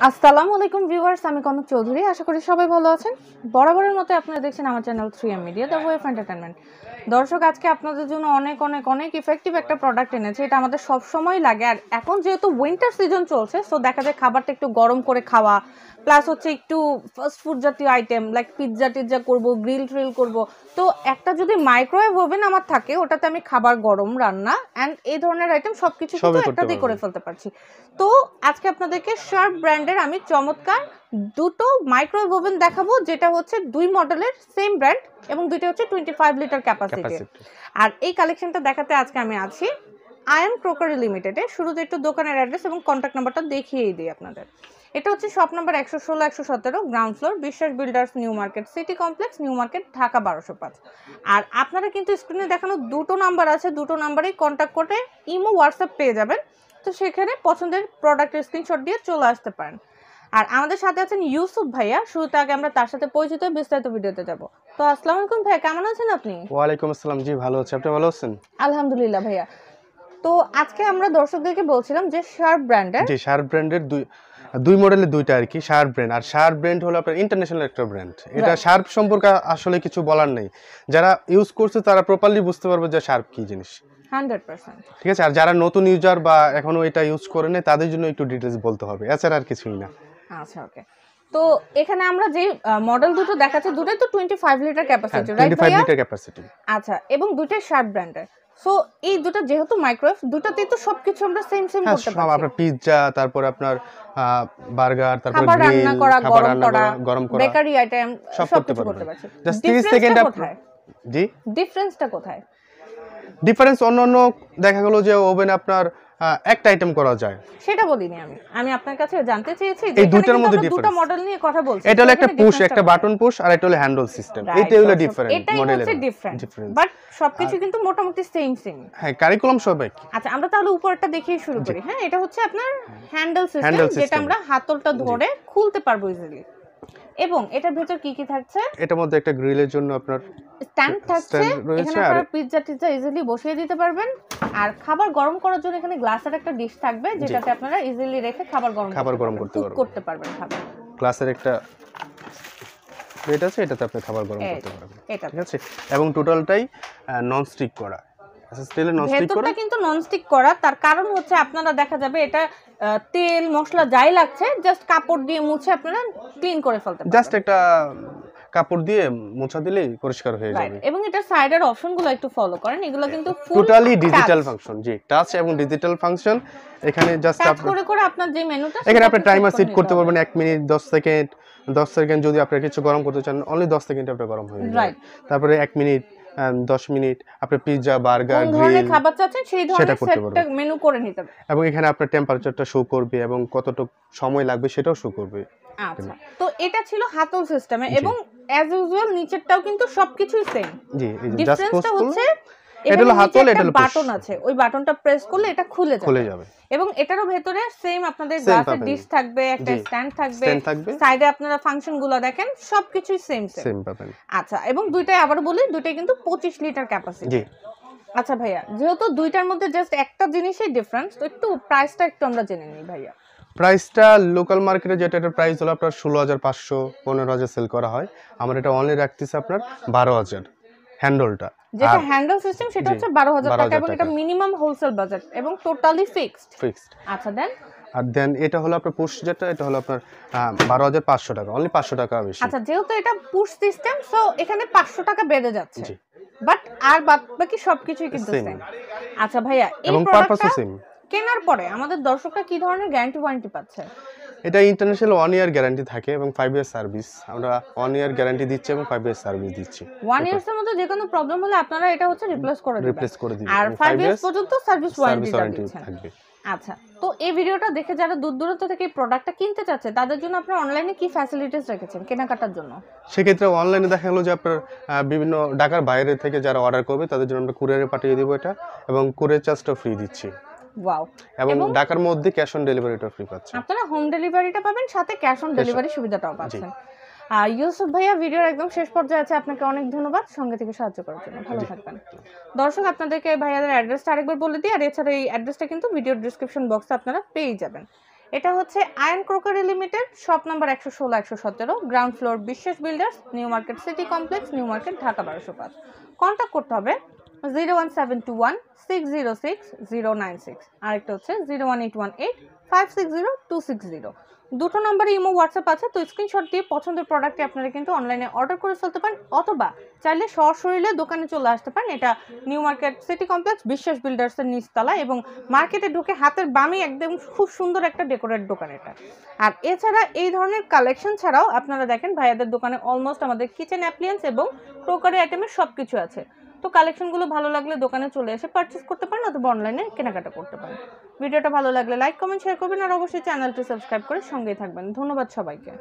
আসসালামু আলাইকুম ভিউয়ার্স, আমি কনক চৌধুরী। আশা করি সবাই ভালো আছেন। বরাবরের মতো আপনারা দেখছেন আমার channel 3M media the way of entertainment. দর্শক, আজকে আপনাদের জন্য অনেক অনেক অনেক ইফেক্টিভ একটা প্রোডাক্ট এনেছে। এটা আমাদের সব সময় লাগে, আর এখন যেহেতু উইন্টার সিজন চলছে, সো দেখা যায় খাবারটা একটু গরম করে খাওয়া, প্লাস হচ্ছে একটু ফাস্ট ফুড জাতীয় আইটেম লাইক পিৎজা টিৎজা করবো, গ্রিল ট্রিল করবো। তো একটা যদি মাইক্রোওয়েভ ওভেন আমার থাকে, ওটাতে আমি খাবার গরম রান্না অ্যান্ড এই ধরনের আইটেম সবকিছু কিন্তু একটাতেই করে ফেলতে পারছি। তো আজকে আপনাদেরকে শার্প ব্র্যান্ডের আমি চমৎকার দুটো মাইক্রোওয়েভ ওভেন দেখাবো, যেটা হচ্ছে দুই মডেলের সেম ব্র্যান্ড এবং দুইটা হচ্ছে 25 লিটার ক্যাপাসিটি। আর এই কালেকশনটা দেখাতে আজকে আমি আছি আয়ান ক্রোকারি লিমিটেডে। শুরুতে একটু দোকানের অ্যাড্রেস এবং কন্ট্যাক্ট নাম্বারটা দেখিয়েই দিই আপনাদের। এটা হচ্ছে shop number 116-117, ground floor, Biswas builders, new market city complex, new market, Dhaka 1205। আর আপনারা কিন্তু স্ক্রিনে দেখানো দুটো নাম্বার আছে, দুটো নাম্বারেই কন্ট্যাক্ট করে ইমো হোয়াটসঅ্যাপ পেয়ে যাবেন। তো সেখানে পছন্দের প্রোডাক্টের স্ক্রিনশট দিয়ে চলে আসতে পারেন। আর আমাদের সাথে আছেন ইউসুফ ভাইয়া। শুরুতে আগে আমরা তার সাথে পরিচিত বিস্তারিত ভিডিওতে যাব। তো আসসালামু আলাইকুম ভাইয়া, কেমন আছেন আপনি? ওয়ালাইকুম আসসালাম, জি ভালো আছি, আপনি ভালো আছেন? আলহামদুলিল্লাহ ভাইয়া। তো আজকে আমরা দর্শকদেরকে বলছিলাম যে শার্প ব্র্যান্ডের, জি শার্প ব্র্যান্ডের দুই মডেলের দুইটা আর কি। শার্প ব্র্যান্ড, আর শার্প ব্র্যান্ড হলো আপনার ইন্টারন্যাশনাল একটা ব্র্যান্ড। এটা শার্প সম্পর্কে আসলে কিছু বলার নেই, যারা ইউজ করছে তারা প্রপারলি বুঝতে পারবে যে শার্প কি জিনিস। 100%। ঠিক আছে, আর যারা নতুন ইউজার বা এখনো এটা ইউজ করে নেই তাদের জন্য একটু ডিটেইলস বলতে হবে, এছাড়া আর কিছুই না। আচ্ছা, ওকে। তো এখানে আমরা যে মডেল দুটো দেখাচ্ছি, দুটোই তো 25 লিটার ক্যাপাসিটি, রাইট ভাইয়া? 25 লিটার ক্যাপাসিটি। আচ্ছা, এবং দুটোই শার্প ব্র্যান্ডের। সো এই দুটো যেহেতু মাইক্রোওয়েভ, দুটোতেই তো সবকিছু আমরা সেম করতে পারছি। সব আপনার পিৎজা, তারপর আপনার বার্গার, তারপর খাবার রান্না করা, গরম করা, বেকারি আইটেম সব করতে পারছি। জাস্ট 30 সেকেন্ড জি ডিফারেন্সটা কোথায়? ডিফারেন্স অন্য দেখা গেল যে ওভেন আপনার একটা আইটেম করা যায়, সেটা বলিনি আমি আপনার কাছে জানতে চেয়েছি এই দুটোর মধ্যে ডিফারেন্স। দুটো মডেল নিয়ে কথা বলছি, এটা হলো একটা পুশ, একটা বাটন পুশ, আর এটা হলো হ্যান্ডেল সিস্টেম। এইটাই হলো ডিফারেন্ট মডেলের। এটা হচ্ছে ডিফারেন্ট, বাট সবকিছু কিন্তু মোটামুটি সেম। হ্যাঁ, কারিকুলাম সব এক। আচ্ছা, আমরা তাহলে উপরটা দেখিয়ে শুরু করি। হ্যাঁ, এটা হচ্ছে আপনার হ্যান্ডেল সিস্টেম, যেটা আমরা হাতলটা ধরে খুলতে পারবো ইজিলি। এবং এটার ভেতর কি কি থাকছে? এটার মধ্যে একটা গ্রিলের জন্য আপনার স্ট্যান্ড থাকছে, এখানে আপনারা পিৎজা টিৎজা ইজিলি বসিয়ে দিতে পারবেন। আর খাবার গরম করার জন্য এখানে গ্লাসের একটা ডিশ থাকবে, যেটাতে আপনারা ইজিলি রেখে খাবার গরম করতে পারবেন। খাবার গ্লাসের একটা প্লেট আছে, এটাতে আপনি খাবার গরম করতে পারবেন। ঠিক আছে, এবং টোটালটাই ননস্টিক করা। আচ্ছা, স্টিলের ননস্টিক করা, ভেতরটা কিন্তু ননস্টিক করা। তার কারণ হচ্ছে আপনারা দেখা যাবে এটা তেল মশলা যাই লাগছে, জাস্ট কাপড় দিয়ে মুছে আপনারা ক্লিন করে ফেলতে পারবেন। জাস্ট একটা কাপড় দিয়ে মোছা দিলেই পরিষ্কার হয়ে যাবে। এবং এটার সাইডের অপশনগুলো একটু ফলো করেন, এগুলো কিন্তু টোটালি ডিজিটাল ফাংশন। জি, টাচ এবং ডিজিটাল ফাংশন। এখানে জাস্ট টাচ করে আপনার যে মেনুটা, এখানে আপনি টাইমার সেট করতে পারবেন 1 মিনিট, 10 সেকেন্ড। যদি আপনি কিছু গরম করতে চান, অনলি 10 সেকেন্ডে আপনি গরম হয়ে যাবে। তারপরে 1 মিনিট, 10 মিনিট আপনি পিৎজা, বার্গার, গ্রিল খাবার চাচ্ছেন সেই ধরনের সেটটা মেনু করে নিতে পারবেন। এবং এখানে আপনার টেম্পারেচারটা শো করবে এবং কতটুকু সময় লাগবে সেটাও শো করবে। আচ্ছা, তো এটা ছিল হাতল সিস্টেমে, এবং অ্যাজ ইউজুয়াল নিচেরটাও কিন্তু সবকিছুই সেম। জি, ডিফারেন্সটা হচ্ছে এটা হলো হাতল, এটা হলো বাটন আছে, ওই বাটনটা প্রেস করলে এটা খুলে যাবে। এবং এটারও ভেতরে সেম আপনাদের গ্লাসের ডিশ থাকবে, একটা স্ট্যান্ড থাকবে, সাইডে আপনারা ফাংশনগুলো দেখেন, সবকিছুই সেম পাবেন। আচ্ছা, এবং দুইটাই আবার বলি, দুইটাই কিন্তু 25 লিটার ক্যাপাসিটি। জি। আচ্ছা ভাইয়া, যেহেতু দুইটার মধ্যে জাস্ট একটা জিনিসই ডিফারেন্স, তো একটু প্রাইসটা একটু আমরা জেনে নিই ভাইয়া। প্রাইসটা লোকাল মার্কেটে যেটা এটার প্রাইস হলো আপনার 16,500, 15,000 সেল করা হয়। আমরা এটা অনলি রাখতেছি আপনার 12,000। হ্যান্ডেলটা, যেটা হ্যান্ডেল সিস্টেম, সেটা হচ্ছে 12,000 টাকা, এবং এটা মিনিমাম হোলসেল বাজেট এবং টোটালি ফিক্সড। আচ্ছা, দেন এটা হলো আপনার পুশ, যেটা এটা হলো আপনার 12,500 টাকা, অনলি 500 টাকা বেশি। আচ্ছা, যেহেতু এটা পুশ সিস্টেম, সো এখানে 500 টাকা বেড়ে যাচ্ছে, বাট আর বাকি সবকিছুই কিন্তু সেম। আচ্ছা ভাইয়া, এই প্রোডাক্টটা কেনার পরে আমাদের দর্শকরা কি ধরনের গ্যারান্টি ওয়ারেন্টি পাচ্ছে? এটা ইন্টারন্যাশনাল 1 ইয়ার গ্যারান্টি থাকে এবং 5 ইয়ার সার্ভিস। আমরা 1 ইয়ার গ্যারান্টি দিচ্ছি এবং 5 ইয়ার সার্ভিস দিচ্ছি। 1 ইয়ার্স এর মধ্যে যে কোনো প্রবলেম হলে আপনারা এটা হচ্ছে রিপ্লেস করে দিবেন, আর 5 ইয়ার্স পর্যন্ত সার্ভিস ওয়ারেন্টি থাকবে। আচ্ছা, তো এই ভিডিওটা দেখে যারা দূর দূরান্ত থেকে এই প্রোডাক্টটা কিনতে চাচ্ছে, তাদের জন্য আপনারা অনলাইনে কি ফ্যাসিলিটিস রেখেছেন কেনাকাটার জন্য? সেক্ষেত্রে অনলাইনে দেখা গেলো যে আপনার বিভিন্ন ঢাকার বাইরে থেকে যারা অর্ডার করবে তাদের জন্য আমরা কুরিয়ারে পাঠিয়ে দিব এটা, এবং কুরিয়ার চার্জটা ফ্রি দিচ্ছি। ওয়াও। এবং ঢাকার মধ্যে ক্যাশ অন ডেলিভারিটা ফ্রি পাচ্ছেন। আপনারা হোম ডেলিভারিটা পাবেন, সাথে ক্যাশ অন ডেলিভারি সুবিধাটাও পাচ্ছেন। ইউসুফ ভাইয়া, ভিডিওর একদম শেষ পর্যায়ে আছে, আপনাকে অনেক ধন্যবাদ সঙ্গে থেকে সাহায্য করার জন্য। ভালো থাকবেন। দর্শক, আপনাদেরকে ভাইয়াদের অ্যাড্রেসটা আরেকবার বলে দিই, আর এছাড়া এই অ্যাড্রেসটা কিন্তু ভিডিওর ডেসক্রিপশন বক্সে আপনারা পেয়ে যাবেন। এটা হচ্ছে আয়ন crockery limited, shop number 116-117, ground floor, Biswas builders, new market city complex, new market, Dhaka 1205। Contact করতে হবে 01721606096, আরেকটা হচ্ছে 01818560260। দুটো নাম্বারে ইমো হোয়াটসঅ্যাপ আছে, তো স্ক্রিনশট দিয়ে পছন্দের প্রোডাক্টটি আপনারা কিন্তু অনলাইনে অর্ডার করে ফেলতে পারেন, অথবা চাইলে সরাসরি দোকানে চলে আসতে পারেন। এটা নিউ মার্কেট সিটি কমপ্লেক্স, বিশ্বাস বিল্ডার্সের নিচতলা, এবং মার্কেটে ঢুকে হাতের বামে একদম খুব সুন্দর একটা ডেকোরেট দোকান এটা। আর এছাড়া এই ধরনের কালেকশন ছাড়াও আপনারা দেখেন ভাইয়াদের দোকানে অলমোস্ট আমাদের কিচেন অ্যাপ্লিয়েন্স এবং ক্রোকারি আইটেমের সব কিছু আছে। তো কালেকশনগুলো ভালো লাগলে দোকানে চলে এসে পারচেস করতে পারেন, অথবা অনলাইনে কেনাকাটা করতে পারেন। ভিডিওটা ভালো লাগলে লাইক কমেন্ট শেয়ার করবেন, আর অবশ্যই চ্যানেলটি সাবস্ক্রাইব করে সঙ্গেই থাকবেন। ধন্যবাদ সবাইকে।